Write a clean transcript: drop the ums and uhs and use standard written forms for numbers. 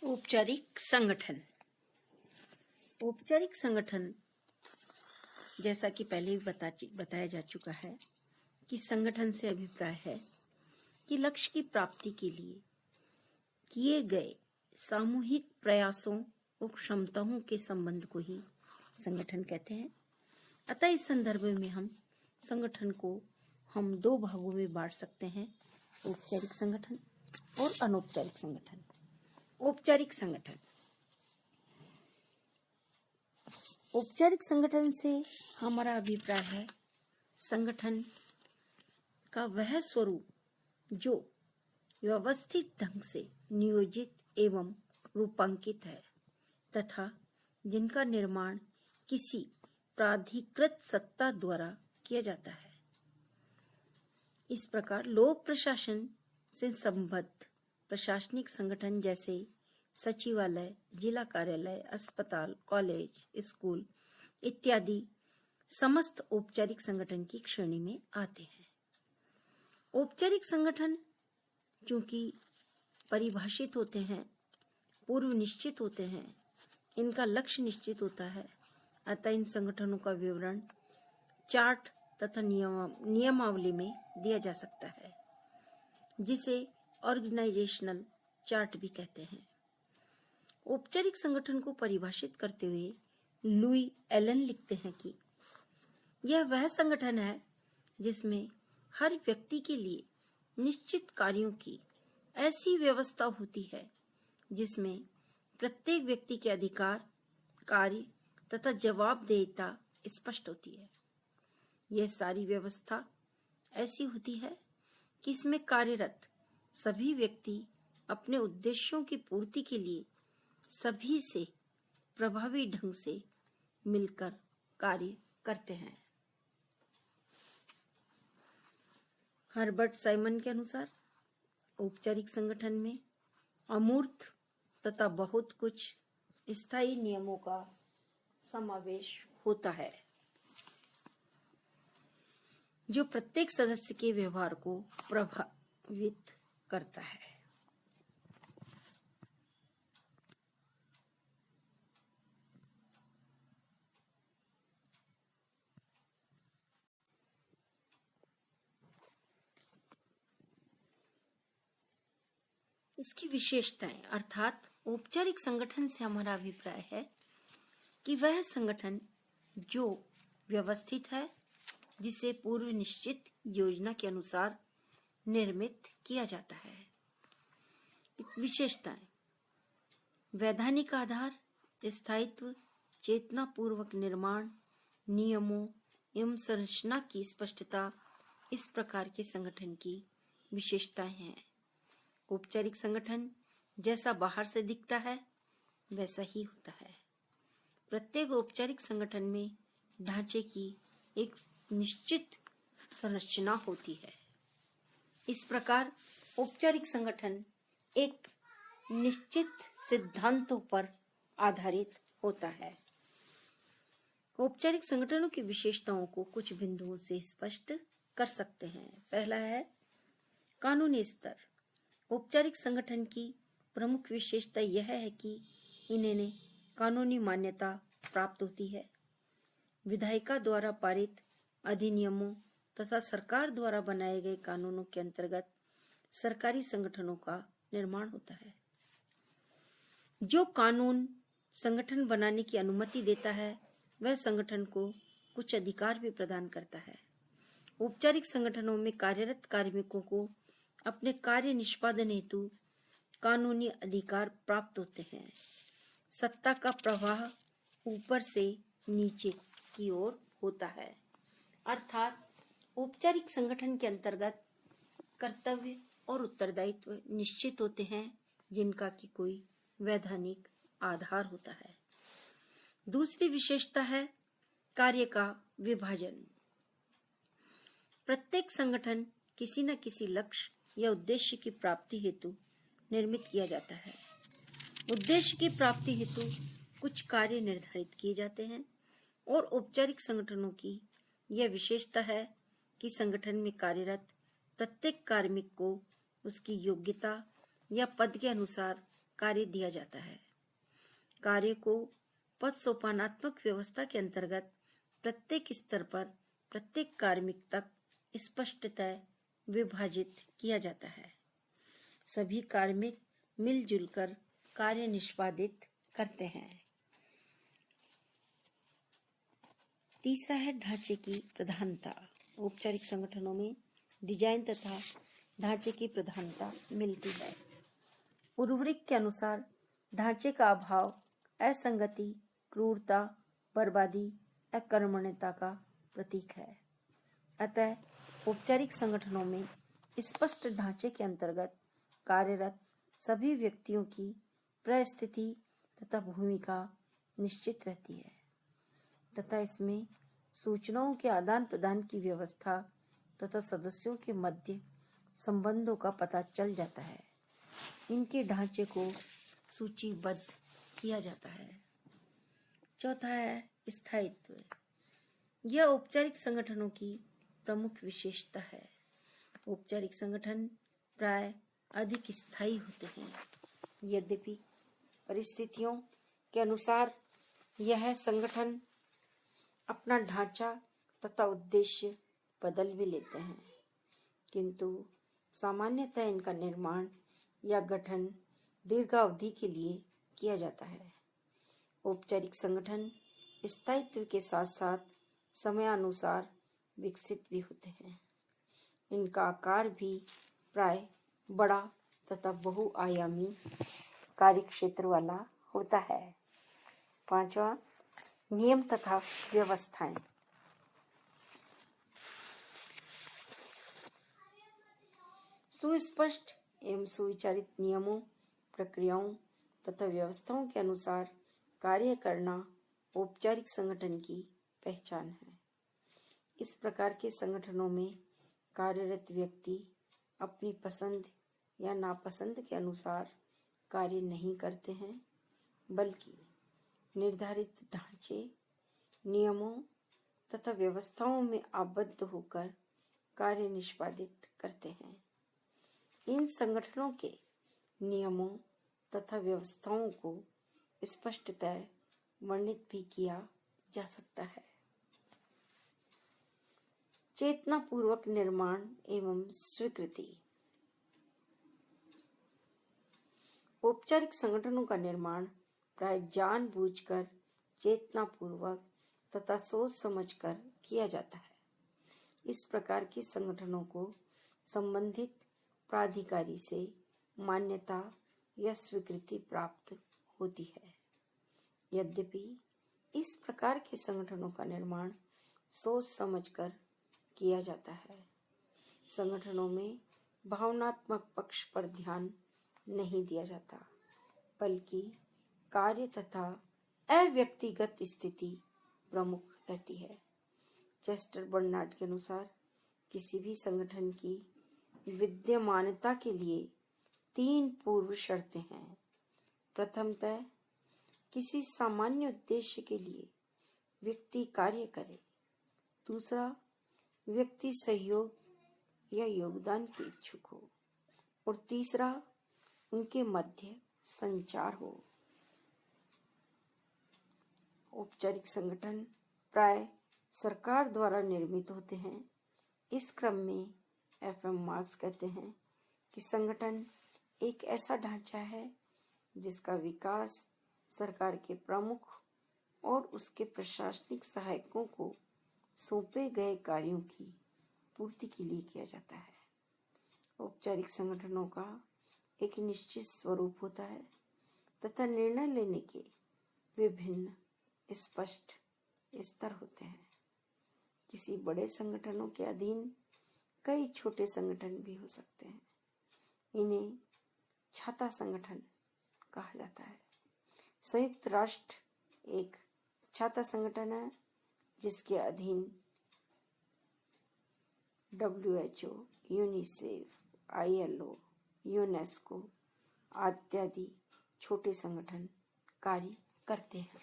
औपचारिक संगठन। औपचारिक संगठन जैसा कि पहले भी बताया जा चुका है कि संगठन से अभिप्राय है कि लक्ष्य की प्राप्ति के लिए किए गए सामूहिक प्रयासों और क्षमताओं के संबंध को ही संगठन कहते हैं। अतः इस संदर्भ में हम संगठन को दो भागों में बांट सकते हैं, औपचारिक संगठन और अनौपचारिक संगठन। औपचारिक संगठन, औपचारिक संगठन से हमारा अभिप्राय है संगठन का वह स्वरूप जो व्यवस्थित ढंग से नियोजित एवं रूपांकित है तथा जिनका निर्माण किसी प्राधिकृत सत्ता द्वारा किया जाता है। इस प्रकार लोक प्रशासन से संबद्ध प्रशासनिक संगठन जैसे सचिवालय, जिला कार्यालय, अस्पताल, कॉलेज, स्कूल इत्यादि समस्त औपचारिक संगठन की श्रेणी में आते हैं। औपचारिक संगठन चूंकि परिभाषित होते हैं, पूर्व निश्चित होते हैं, इनका लक्ष्य निश्चित होता है, अतः इन संगठनों का विवरण चार्ट तथा नियमावली में दिया जा सकता है, जिसे ऑर्गेनाइजेशनल चार्ट भी कहते हैं। औपचारिक संगठन को परिभाषित करते हुए लुई एलन लिखते हैं कि यह वह संगठन है जिसमें हर व्यक्ति के लिए निश्चित कार्यों की ऐसी व्यवस्था होती है जिसमें प्रत्येक व्यक्ति के अधिकार, कार्य तथा जवाबदेहिता स्पष्ट होती है। यह सारी व्यवस्था ऐसी होती है कि इसमें कार्यरत सभी व्यक्ति अपने उद्देश्यों की पूर्ति के लिए सभी से प्रभावी ढंग से मिलकर कार्य करते हैं। हर्बर्ट साइमन के अनुसार औपचारिक संगठन में अमूर्त तथा बहुत कुछ स्थायी नियमों का समावेश होता है जो प्रत्येक सदस्य के व्यवहार को प्रभावित करता है। इसकी विशेषताएं अर्थात औपचारिक संगठन से हमारा अभिप्राय है कि वह संगठन जो व्यवस्थित है, जिसे पूर्व निश्चित योजना के अनुसार निर्मित किया जाता है। विशेषताएं: वैधानिक आधार, स्थायित्व, चेतना पूर्वक निर्माण, नियमों एवं संरचना की स्पष्टता इस प्रकार के संगठन की विशेषताएं हैं। औपचारिक संगठन जैसा बाहर से दिखता है वैसा ही होता है। प्रत्येक औपचारिक संगठन में ढांचे की एक निश्चित संरचना होती है। इस प्रकार औपचारिक संगठन एक निश्चित सिद्धांतों पर आधारित होता है। औपचारिक संगठनों की विशेषताओं को कुछ बिंदुओं से स्पष्ट कर सकते हैं। पहला है कानूनी स्तर। औपचारिक संगठन की प्रमुख विशेषता यह है कि इन्हें कानूनी मान्यता प्राप्त होती है। विधायिका द्वारा पारित अधिनियमों तथा सरकार द्वारा बनाए गए कानूनों के अंतर्गत सरकारी संगठनों का निर्माण होता है। जो कानून संगठन बनाने की अनुमति देता है वह संगठन को कुछ अधिकार भी प्रदान करता है। औपचारिक संगठनों में कार्यरत कार्मिकों को अपने कार्य निष्पादन हेतु कानूनी अधिकार प्राप्त होते हैं। सत्ता का प्रवाह ऊपर से नीचे की ओर होता है, अर्थात औपचारिक संगठन के अंतर्गत कर्तव्य और उत्तरदायित्व निश्चित होते हैं जिनका कि कोई वैधानिक आधार होता है। दूसरी विशेषता है कार्य का विभाजन। प्रत्येक संगठन किसी न किसी लक्ष्य या उद्देश्य की प्राप्ति हेतु निर्मित किया जाता है। उद्देश्य की प्राप्ति हेतु कुछ कार्य निर्धारित किए जाते हैं और औपचारिक संगठनों की यह विशेषता है कि संगठन में कार्यरत प्रत्येक कार्मिक को उसकी योग्यता या पद के अनुसार कार्य दिया जाता है। कार्य को पद सोपानात्मक व्यवस्था के अंतर्गत प्रत्येक स्तर पर प्रत्येक कार्मिक तक स्पष्टतः विभाजित किया जाता है। सभी कार्मिक मिलजुल कर कार्य निष्पादित करते हैं। तीसरा है ढांचे की प्रधानता। औपचारिक संगठनों में डिजाइन तथा ढांचे की प्रधानता मिलती है। उर्वरिक के अनुसार ढांचे का अभाव असंगति, क्रूरता, बर्बादी, अकर्मण्यता का प्रतीक है। अतः औपचारिक संगठनों में स्पष्ट ढांचे के अंतर्गत कार्यरत सभी व्यक्तियों की परिस्थिति तथा भूमिका निश्चित रहती है तथा इसमें सूचनाओं के आदान प्रदान की व्यवस्था तथा सदस्यों के मध्य संबंधों का पता चल जाता है। इनके ढांचे को सूचीबद्ध किया जाता है। चौथा है स्थायित्व। यह औपचारिक संगठनों की प्रमुख विशेषता है। औपचारिक संगठन प्राय अधिक स्थायी होते हैं। यद्यपि परिस्थितियों के अनुसार यह संगठन अपना ढांचा तथा उद्देश्य बदल भी लेते हैं, किंतु सामान्यतः इनका निर्माण या गठन दीर्घावधि के लिए किया जाता है। औपचारिक संगठन स्थायित्व के साथ साथ समयानुसार विकसित भी होते हैं। इनका आकार भी प्राय बड़ा तथा बहुआयामी कार्यक्षेत्र वाला होता है। पांचवा, नियम तथा व्यवस्थाएं। सुस्पष्ट एवं सुविचारित नियमों, प्रक्रियाओं तथा व्यवस्थाओं के अनुसार कार्य करना औपचारिक संगठन की पहचान है। इस प्रकार के संगठनों में कार्यरत व्यक्ति अपनी पसंद या नापसंद के अनुसार कार्य नहीं करते हैं, बल्कि निर्धारित ढांचे, नियमों तथा व्यवस्थाओं में आबद्ध होकर कार्य निष्पादित करते हैं। इन संगठनों के नियमों तथा व्यवस्थाओं को स्पष्टतः वर्णित भी किया जा सकता है। चेतनापूर्वक निर्माण एवं स्वीकृति। औपचारिक संगठनों का निर्माण प्राय जानबूझकर, चेतनापूर्वक तथा सोच समझकर किया जाता है। इस प्रकार के संगठनों को संबंधित प्राधिकारी से मान्यता या स्वीकृति प्राप्त होती है। यद्यपि इस प्रकार के संगठनों का निर्माण सोच समझकर किया जाता है। संगठनों में भावनात्मक पक्ष पर ध्यान नहीं दिया जाता, बल्कि कार्य तथा अव्यक्तिगत स्थिति प्रमुख रहती है। चेस्टर बर्नार्ड के अनुसार किसी भी संगठन की विद्यमानता के लिए 3 पूर्व शर्तें हैं। प्रथमतः किसी सामान्य उद्देश्य के लिए व्यक्ति कार्य करे। दूसरा, व्यक्ति सहयोग या योगदान के इच्छुक हो। और तीसरा, उनके मध्य संचार हो। औपचारिक संगठन प्राय सरकार द्वारा निर्मित होते हैं। इस क्रम में FM मार्क्स कहते हैं कि संगठन एक ऐसा ढांचा है जिसका विकास सरकार के प्रमुख और उसके प्रशासनिक सहायकों को सौंपे गए कार्यों की पूर्ति के लिए किया जाता है। औपचारिक संगठनों का एक निश्चित स्वरूप होता है तथा निर्णय लेने के विभिन्न स्पष्ट स्तर होते हैं। किसी बड़े संगठनों के अधीन कई छोटे संगठन भी हो सकते हैं। इन्हें छाता संगठन कहा जाता है। संयुक्त राष्ट्र एक छाता संगठन है जिसके अधीन WHO, यूनिसेफ, ILO, यूनेस्को आदि छोटे संगठन कार्य करते हैं।